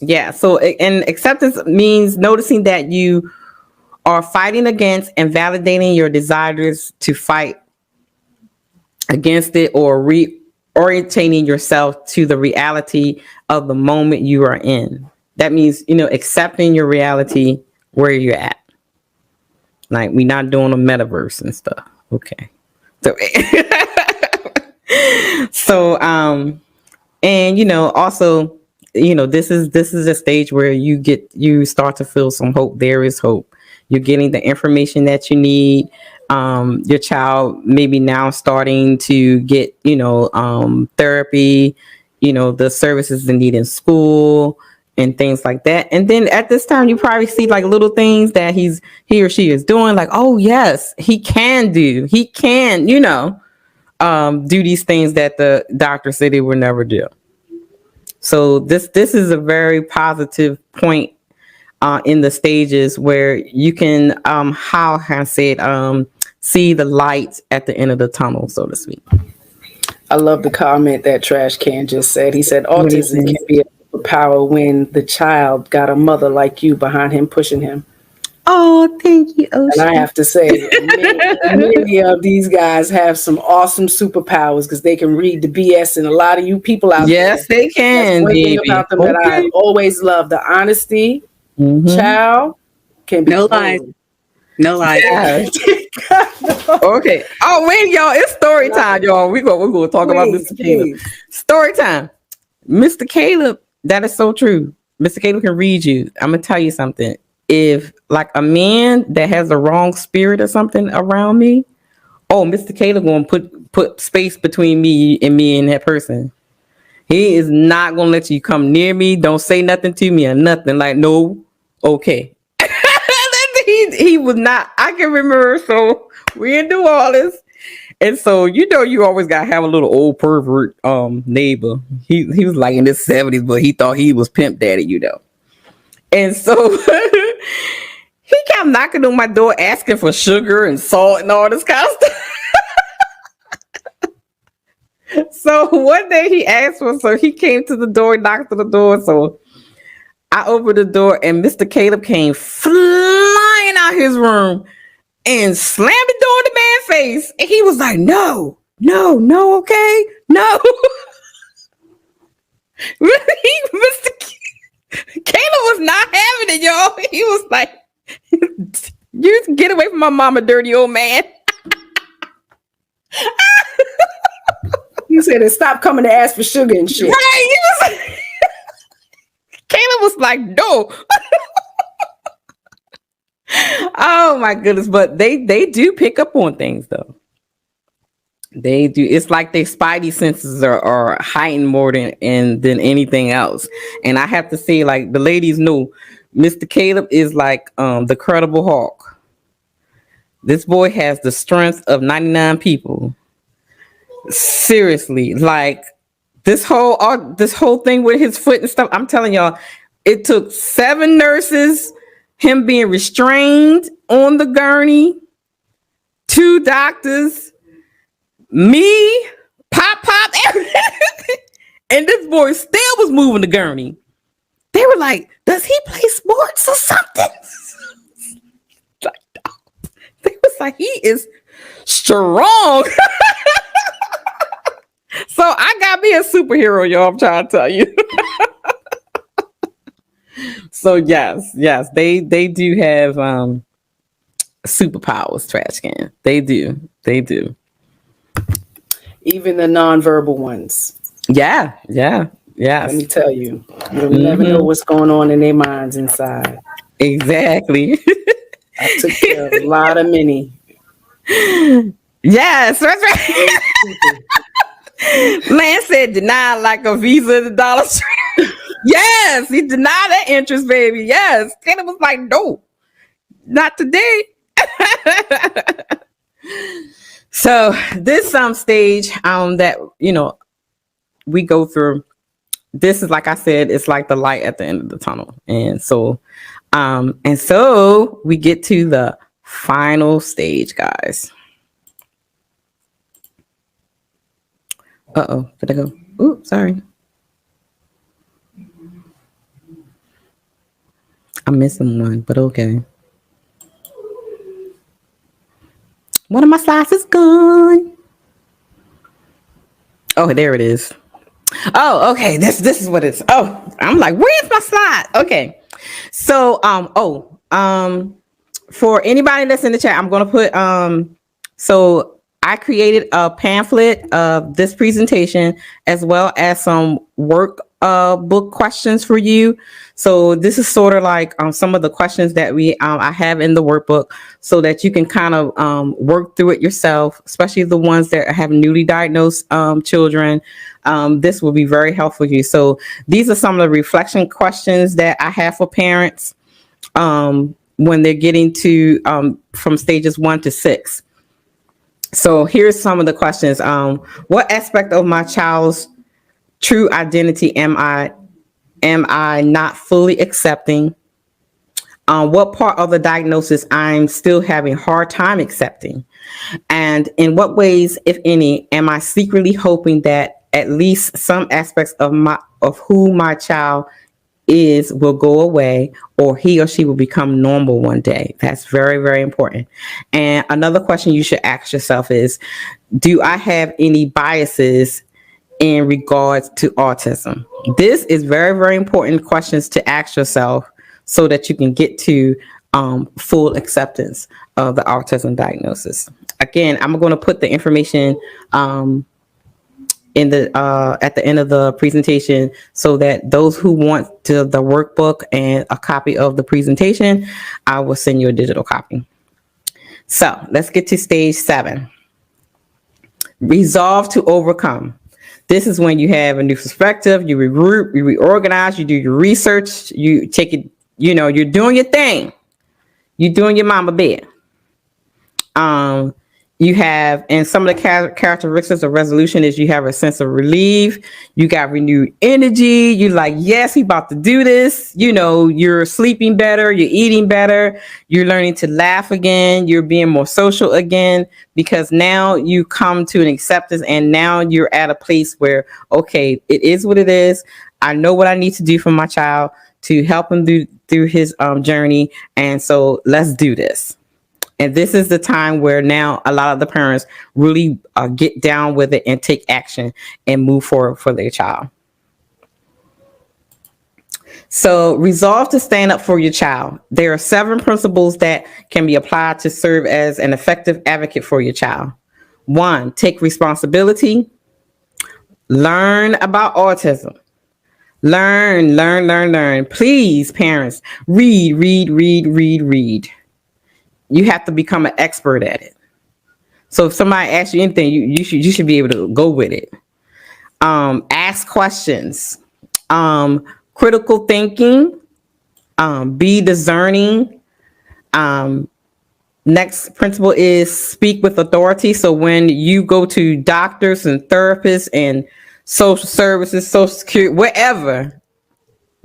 Yeah. So, and acceptance means noticing that you are fighting against and validating your desires to fight against it, or reorientating yourself to the reality of the moment you are in. That means, accepting your reality where you're at. Like, we're not doing a metaverse and stuff. Okay. So, and, also, this is a stage where you start to feel some hope. There is hope. You're getting the information that you need. Your child maybe now starting to get, therapy, the services they need in school and things like that. And then at this time, you probably see like little things that he or she is doing, like, oh yes, he can do these things that the doctor said he would never do. So this is a very positive point in the stages where you can, how can I say it, see the light at the end of the tunnel, so to speak. I love the comment that Trash Can just said. He said, autism can be a power when the child got a mother like you behind him, pushing him. Oh, thank you, Ocean. And I have to say, many of these guys have some awesome superpowers because they can read the BS and a lot of you people out there. Yes, they can. That's one thing about them that I always love: the honesty. Child can be no lies. No lies. Yeah. Okay. Oh wait, y'all! It's story time, y'all. We're gonna talk about Mr. Caleb. Story time, Mr. Caleb. That is so true. Mr. Caleb can read you. I'm gonna tell you something. If like a man that has a wrong spirit or something around me, oh, Mr. Caleb gonna put space between me and that person. He is not gonna let you come near me. Don't say nothing to me or nothing. Like, no, okay. he was not. I can remember. So we didn't do all this, and so you always gotta have a little old pervert neighbor. He was like in his 70s, but he thought he was pimp daddy, And so he kept knocking on my door asking for sugar and salt and all this kind of stuff. So one day he asked for, so he came to the door, knocked on the door. So I opened the door and Mr. Caleb came flying out his room and slammed the door in the man's face. And he was like, no, okay, no. Mr. Caleb was not having it, y'all. He was like, you get away from my mama, dirty old man. You said, stop coming to ask for sugar and shit. Right. Caleb was like, no. Oh my goodness. But they do pick up on things though. They do. It's like their spidey senses are heightened more than anything else. And I have to say, like, the ladies know Mr. Caleb is like the Credible Hulk. This boy has the strength of 99 people. Seriously, like this whole thing with his foot and stuff. I'm telling y'all, it took 7 nurses, him being restrained on the gurney, 2 doctors, Me, Pop, and this boy still was moving the gurney. They were like, does he play sports or something? Like, no. They was like, he is strong. So I got me a superhero, y'all. I'm trying to tell you. So yes, they do have superpowers, trash can. They do. Even the nonverbal ones. Yeah. Let me tell you, you never know what's going on in their minds inside. Exactly. I took care of a lot of many. Yes, that's right. Man said deny like a Visa at the Dollar Tree. Yes, he denied that interest, baby. Yes. Kenna was like, no, not today. So this stage that we go through, this is, like I said, it's like the light at the end of the tunnel. And so we get to the final stage, guys. Uh-oh, did I go? Ooh, sorry. I'm missing one, but okay. One of my slides is gone. Oh, there it is. Oh, okay. This is what it's. Oh, I'm like, where's my slide? Okay. So, for anybody that's in the chat, I'm gonna put so I created a pamphlet of this presentation as well as some work book questions for you. So this is sort of like some of the questions that I have in the workbook, so that you can kind of work through it yourself, especially the ones that have newly diagnosed children. This will be very helpful to you. So these are some of the reflection questions that I have for parents when they're getting to from stages 1 to 6. So here's some of the questions. What aspect of my child's true identity am I not fully accepting? What part of the diagnosis I'm still having a hard time accepting? And in what ways, if any, am I secretly hoping that at least some aspects of who my child is will go away, or he or she will become normal one day? That's very, very important. And another question you should ask yourself is, do I have any biases in regards to autism? This is very, very important questions to ask yourself so that you can get to full acceptance of the autism diagnosis. Again, I'm going to put the information in the at the end of the presentation, so that those who want the workbook and a copy of the presentation, I will send you a digital copy. So let's get to stage 7. Resolve to overcome. This is when you have a new perspective, you regroup, you reorganize, you do your research, you take it, you're doing your thing. You're doing your mama bed. You have, and some of the characteristics of resolution is you have a sense of relief. You got renewed energy. You're like, yes, we about to do this. You're sleeping better. You're eating better. You're learning to laugh again. You're being more social again, because now you come to an acceptance, and now you're at a place where, okay, it is what it is. I know what I need to do for my child to help him through his journey. And so let's do this. And this is the time where now a lot of the parents really get down with it and take action and move forward for their child. So resolve to stand up for your child. There are 7 principles that can be applied to serve as an effective advocate for your child. 1, take responsibility. Learn about autism. Learn. Please, parents, read. You have to become an expert at it. So if somebody asks you anything, you should be able to go with it. Ask questions. Critical thinking. Be discerning. Next principle is speak with authority. So when you go to doctors and therapists and social services, social security, wherever,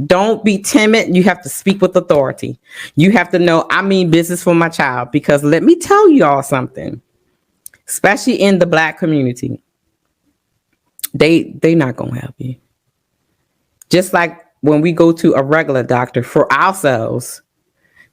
don't be timid. You have to speak with authority. You have to know, I mean business for my child, because let me tell y'all something. especially in the Black community, they not gonna help you. Just like when we go to a regular doctor for ourselves,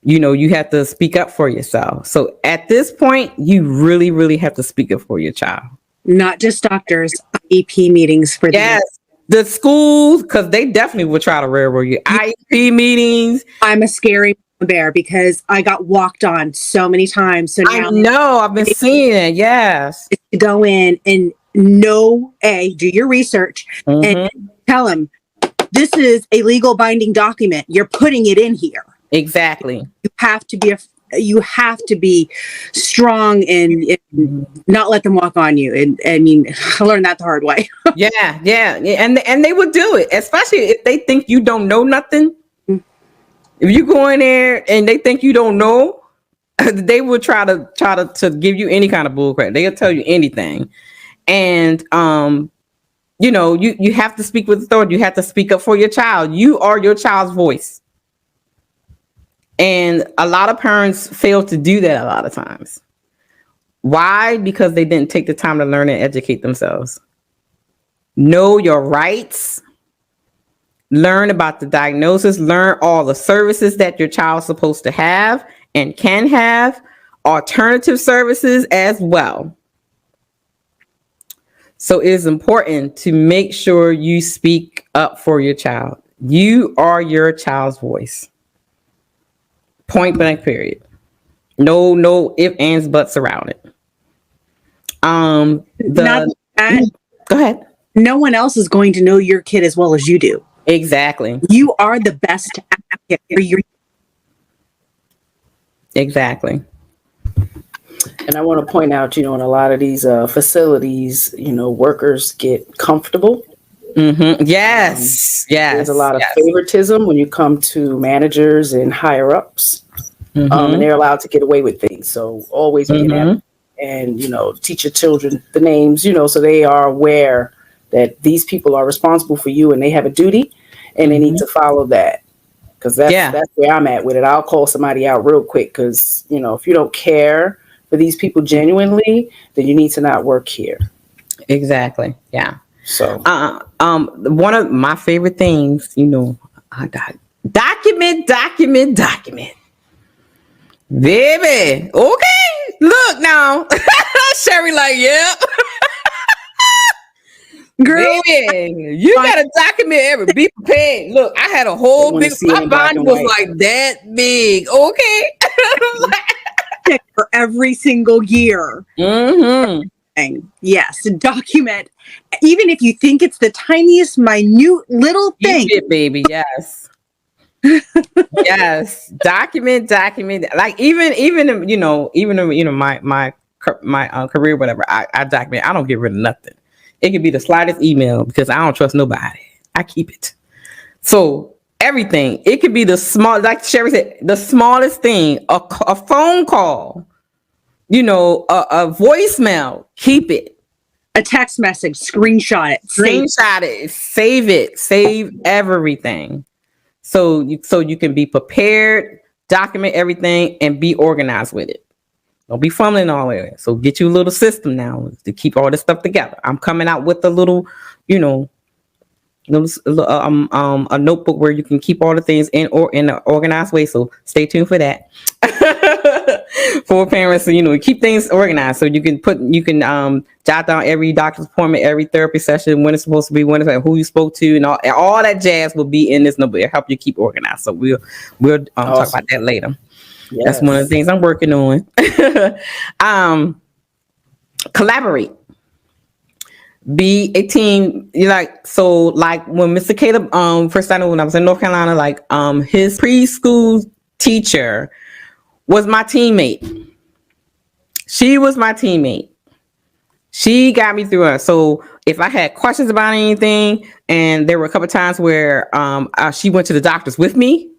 you have to speak up for yourself. So at this point, you really, really have to speak up for your child. Not just doctors, IEP meetings for Yes, the schools, because they definitely will try to railroad you. IEP meetings. I'm a scary bear because I got walked on so many times. So I now know, I've been seeing it. Yes. to go in and do your research and tell them this is a legal binding document. You're putting it in here. Exactly. You have to be strong and not let them walk on you. And I mean, I learned that the hard way. Yeah. And they would do it, especially if they think you don't know nothing. If you go in there and they think you don't know, they will try to give you any kind of bullcrap. They'll tell you anything. And you have to speak with authority. You have to speak up for your child. You are your child's voice. And a lot of parents fail to do that a lot of times. Why? Because they didn't take the time to learn and educate themselves. Know your rights. Learn about the diagnosis. Learn all the services that your child's supposed to have and can have. Alternative services as well. So it is important to make sure you speak up for your child. You are your child's voice. Point blank, period. No ifs, ands, buts around it. Not that, go ahead. no one else is going to know your kid as well as you do. Exactly. You are the best advocate for your. Exactly. And I want to point out, in a lot of these facilities, workers get comfortable. Yes. There's a lot of favoritism when you come to managers and higher ups, and they're allowed to get away with things. So always be an advocate and, teach your children the names, so they are aware that these people are responsible for you and they have a duty and they need to follow that. Because that's where I'm at with it. I'll call somebody out real quick because, if you don't care for these people genuinely, then you need to not work here. Exactly. Yeah. So, one of my favorite things, I got document. Baby. Okay. Look now. Sherry like, yep. Girl, Baby, you gotta document be prepared. Look, I had a whole big, my body was like that big. Okay. for every single year. Yes, document. Even if you think it's the tiniest, minute little thing. Keep it, baby. Yes. Yes. Document. Like even my career, whatever. I document. I don't get rid of nothing. It could be the slightest email because I don't trust nobody. I keep it. So everything. It could be the small, like Sherry said, the smallest thing. A phone call. A voicemail. Keep it. A text message. Screenshot it. Save it. Save everything. So you can be prepared, document everything, and be organized with it. Don't be fumbling all the way. So get you a little system now to keep all this stuff together. I'm coming out with a little, a notebook where you can keep all the things in an organized way. So stay tuned for that. For parents, keep things organized. So you can jot down every doctor's appointment, every therapy session, when it's supposed to be, who you spoke to, and all that jazz will be in this notebook. It'll help you keep organized. So we'll talk about that later. Yes. That's one of the things I'm working on. Collaborate. Be a team. Like when Mr. Caleb first started when I was in North Carolina, his preschool teacher was my teammate. She was my teammate. She got me through it. So if I had questions about anything, and there were a couple of times where she went to the doctors with me.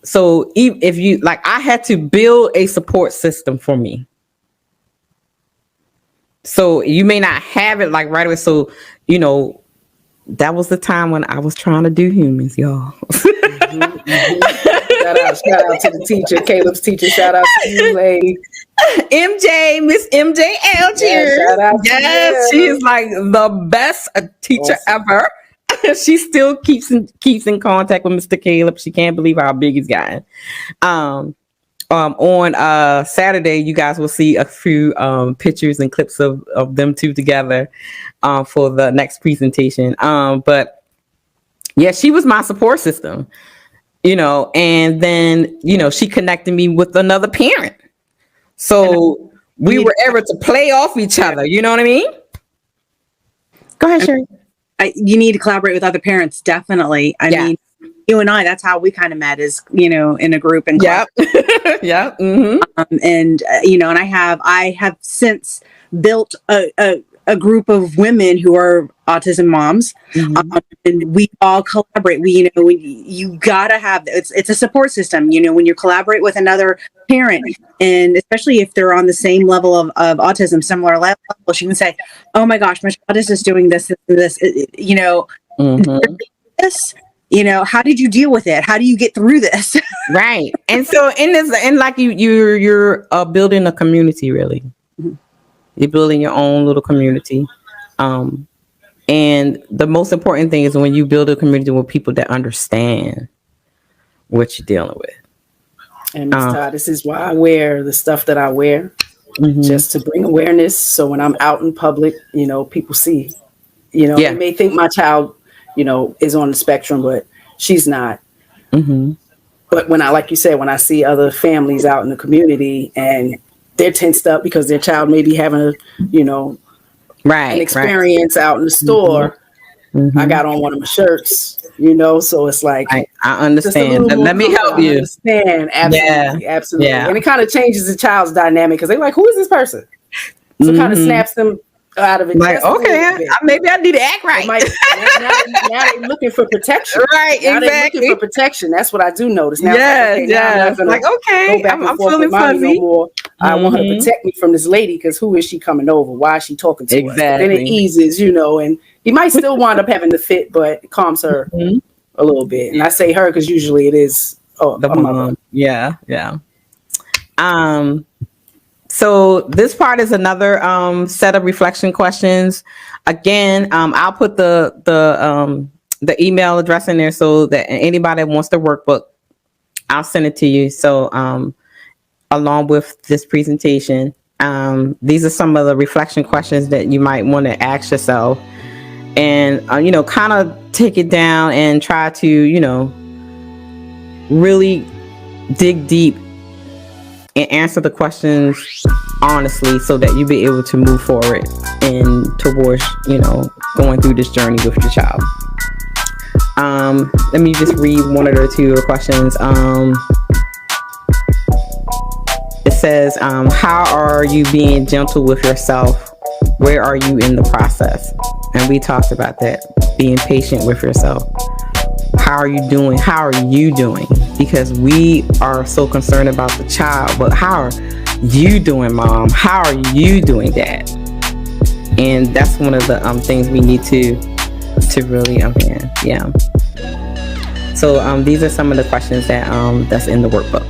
So if you I had to build a support system for me. So you may not have it right away. So, that was the time when I was trying to do humans, y'all. Shout out to the teacher, Caleb's teacher. Shout out to you, lady. MJ, Miss MJL Yeah, cheers. shout out to Yes, you. she is like the best teacher ever. She still keeps in contact with Mr. Caleb. She can't believe how big he's gotten. On Saturday, you guys will see a few pictures and clips of them two together for the next presentation. But yeah, she was my support system, and then, she connected me with another parent. So we were able to play off each other. You know what I mean? Go ahead, Sherry. You need to collaborate with other parents. Definitely. I mean, you and I, that's how we kind of met, is, in a group and yeah. Yeah. Mm-hmm. And I have since built a group of women who are autism moms, and we all collaborate. You gotta have, it's a support system, when you collaborate with another parent, and especially if they're on the same level of autism, similar level, she can say, oh my gosh, my child is just doing this, this, this, how did you deal with it? How do you get through this? Right. And so like you're building a community, really. You're building your own little community. And the most important thing is when you build a community with people that understand what you're dealing with. And Ms. Todd, this is why I wear the stuff that I wear, just to bring awareness. So when I'm out in public, people see, they may think my child, is on the spectrum, but she's not. But when like you said, when I see other families out in the community and they're tensed up because their child may be having an experience out in the store. I got on one of my shirts, so it's like, I understand. Let me help you. I understand. Absolutely. Absolutely. Yeah. And it kind of changes the child's dynamic because they're like, who is this person? So it kind of snaps them out of it. Like, okay, maybe I need to act right. Now they're looking for protection. Right, now exactly. They're looking for protection. That's what I do notice. Now, I'm feeling fuzzy. No more. I want her to protect me from this lady because who is she coming over? Why is she talking to us? Then it eases, and he might still wind up having the fit, but it calms her a little bit. And I say her because usually it is the mom. Yeah. So this part is another set of reflection questions. Again, I'll put the email address in there so that anybody that wants the workbook, I'll send it to you. So along with this presentation, these are some of the reflection questions that you might want to ask yourself, and kind of take it down and try to really dig deep and answer the questions honestly so that you be able to move forward and towards, going through this journey with your child. Let me just read one or two questions. It says, how are you being gentle with yourself? Where are you in the process? And we talked about that, being patient with yourself. How are you doing? How are you doing? Because we are so concerned about the child, but how are you doing, Mom? How are you doing, Dad? And that's one of the things we need to really yeah. So these are some of the questions that that's in the workbook.